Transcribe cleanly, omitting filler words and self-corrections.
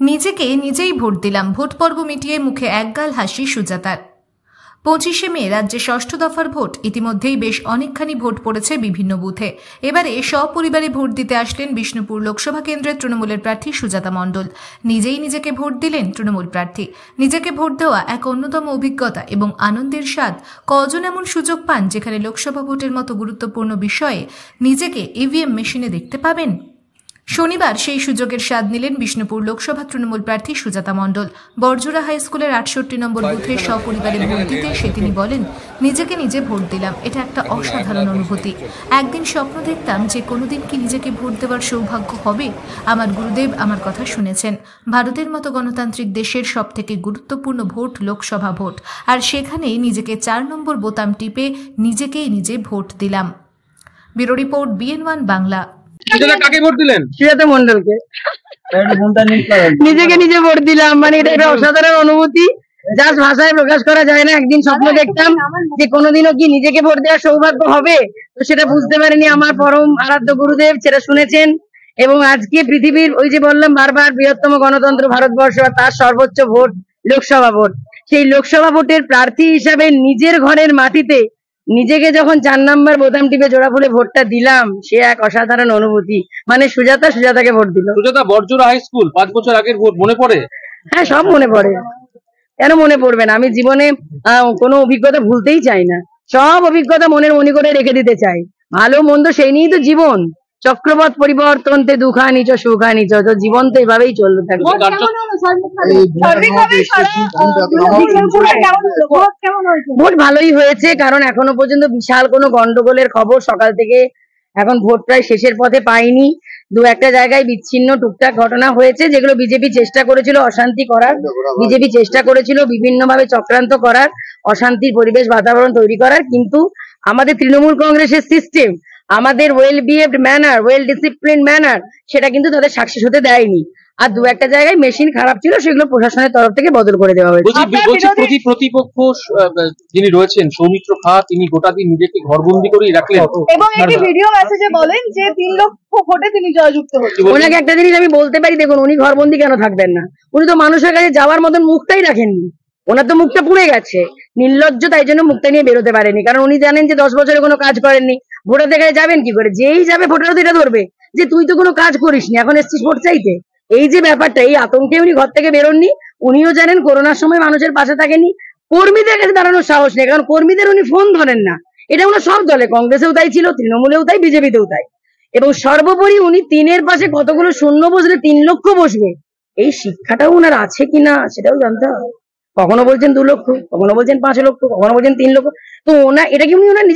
নিজেকে নিজেই ভোট দিলাম। ভোট পর্ব মিটিয়ে মুখে একগাল হাসি সুজাতার। 25শে মে রাজ্যে ষষ্ঠ দফার ভোট। ইতিমধ্যেই বেশ অনেকখানি ভোট পড়েছে বিভিন্ন বুথে। এবারে সপরিবারে ভোট দিতে আসলেন বিষ্ণুপুর লোকসভা কেন্দ্রের তৃণমূলের প্রার্থী সুজাতা মণ্ডল। নিজেই নিজেকে ভোট দিলেন তৃণমূল প্রার্থী। নিজেকে ভোট দেওয়া এক অন্যতম অভিজ্ঞতা এবং আনন্দের স্বাদ। কজন এমন সুযোগ পান যেখানে লোকসভা ভোটের মতো গুরুত্বপূর্ণ বিষয়ে নিজেকে ইভিএম মেশিনে দেখতে পাবেন? শনিবার সেই সুযোগের স্বাদ নিলেন বিষ্ণুপুর লোকসভা তৃণমূল প্রার্থী সুজাতা মণ্ডল। বরজোড়া হাই স্কুলের 68 নম্বর বুথে সপরিবারে ভোট দিতে এসে তিনি বলেন, নিজেকে নিজে ভোট দিলাম। এটা একটা অসাধারণ অনুভূতি। একদিন স্বপ্ন দেখতাম যে কোনোদিন কি নিজেকে ভোট দেওয়ার সৌভাগ্য হবে। আমার গুরুদেব আমার কথা শুনেছেন। ভারতের মতো গণতান্ত্রিক দেশের সবথেকে গুরুত্বপূর্ণ ভোট লোকসভা ভোট, আর সেখানেই নিজেকে 4 নম্বর বোতাম টিপে নিজেকেই নিজে ভোট দিলাম। Bureau report BN1 Bangla. কাকে ভোট দিলেন? সুজাতা মণ্ডলকে। নিজেকে নিজে ভোট দিলাম, মানে এটা একটা অসাধারণ অনুভূতি, যা ভাষায় প্রকাশ করা যায় না। একদিন স্বপ্ন দেখতাম যে কোনোদিনও কি নিজেকে ভোট দেওয়ার সৌভাগ্য হবে, তো সেটা বুঝতে পারিনি। আমার পরম আরাধ্য গুরুদেব সেটা শুনেছেন, এবং আজকে পৃথিবীর ওই যে বললাম বারবার বৃহত্তম গণতন্ত্র ভারতবর্ষ, তার সর্বোচ্চ ভোট লোকসভা ভোট। সেই লোকসভা ভোটের প্রার্থী হিসাবে নিজের ঘরের মাটিতে নিজেকে যখন 4 নম্বর বোতাম টিপে জোড়া ফুলে ভোটটা দিলাম, সে এক অসাধারণ অনুভূতি। মানে সুজাতাকে ভোট দিল। সুজাতা, বরজোড়া হাই স্কুল 5 বছর আগের ভোট মনে পড়ে? হ্যাঁ, সব মনে পড়ে। কেন মনে পড়বে না? আমি জীবনে কোনো অভিজ্ঞতা ভুলতেই চাই না। সব অভিজ্ঞতা মনের মনি করে রেখে দিতে চাই। ভালো মন্দ সেই নিয়েই তো জীবন। চক্রপথ পরিবর্তনতে দুঃখানিচ সুখানিচ, তো জীবন তো এভাবেই চলতে থাকবে। ভোট ভালোই হয়েছে, কারণ এখনো পর্যন্ত বিশাল কোনো গন্ডগোলের খবর সকাল থেকে এখন ভোট প্রায় শেষের পথে পাইনি। দু একটা জায়গায় বিচ্ছিন্ন টুকটাক ঘটনা হয়েছে, যেগুলো বিজেপি চেষ্টা করেছিল অশান্তি করার, বিজেপি চেষ্টা করেছিল বিভিন্নভাবে চক্রান্ত করার, অশান্তির পরিবেশ বাতাবরণ তৈরি করার। কিন্তু আমাদের তৃণমূল কংগ্রেসের সিস্টেম, আমাদের well behaved manner, well discipline manner, সেটা কিন্তু তাদের সাকসেস হতে দেয়নি। আর দু একটা জায়গায় মেশিন খারাপ ছিল, সেগুলো প্রশাসনের তরফ থেকে বদল করে দেওয়া হয়েছে। প্রতিপক্ষ যিনি রয়েছেন সৌমিত্র খাঁ, তিনি গোটা দিন নিজেকে ঘরবন্দি করেই রাখলেন এবং একটি ভিডিও মেসেজে বলেন যে 3 লক্ষ ভোটে তিনি জয়যুক্ত হচ্ছেন। ওনাকে একটা জিনিস আমি বলতে পারি, দেখুন, উনি ঘরবন্দি কেন থাকবেন না? উনি তো মানুষের কাছে যাওয়ার মতন মুখটাই রাখেননি। ওনার তো মুখটা পুড়ে গেছে, নির্লজ্জ, তাই জন্য মুখটা নিয়ে বেরোতে পারেনি। কারণ উনি জানেন যে 10 বছরে কোনো কাজ করেননি। ভোটারদের কাছে যাবেন কি করে? যেই যাবে ভোটারও এটা ধরবে যে তুই তো কোনো কাজ করিসনি, এখন এসছিস ভোট চাইতে। এই যে ব্যাপারটা, এই আতঙ্কে উনি ঘর থেকে বেরোননি। উনিও জানেন করোনার সময় মানুষের পাশে থাকেনি। কর্মীদের কাছে দাঁড়ানোর সাহস নেই, কারণ কর্মীদের উনি ফোন ধরেন না। এটা ওনার সব দলে, কংগ্রেসেও তাই ছিল, তৃণমূলেও তাই, বিজেপিতেও তাই। এবং সর্বোপরি উনি 3-এর পাশে কতগুলো শূন্য বসলে 3 লক্ষ বসবে, এই শিক্ষাটাও ওনার আছে কিনা সেটাও জানতে হবে। কখনো বলছেন 2 লক্ষ, কখনো বলছেন 5 লক্ষ, কখনো বলছেন 3 লক্ষ। তো ওনার এটা কি উনি ওনার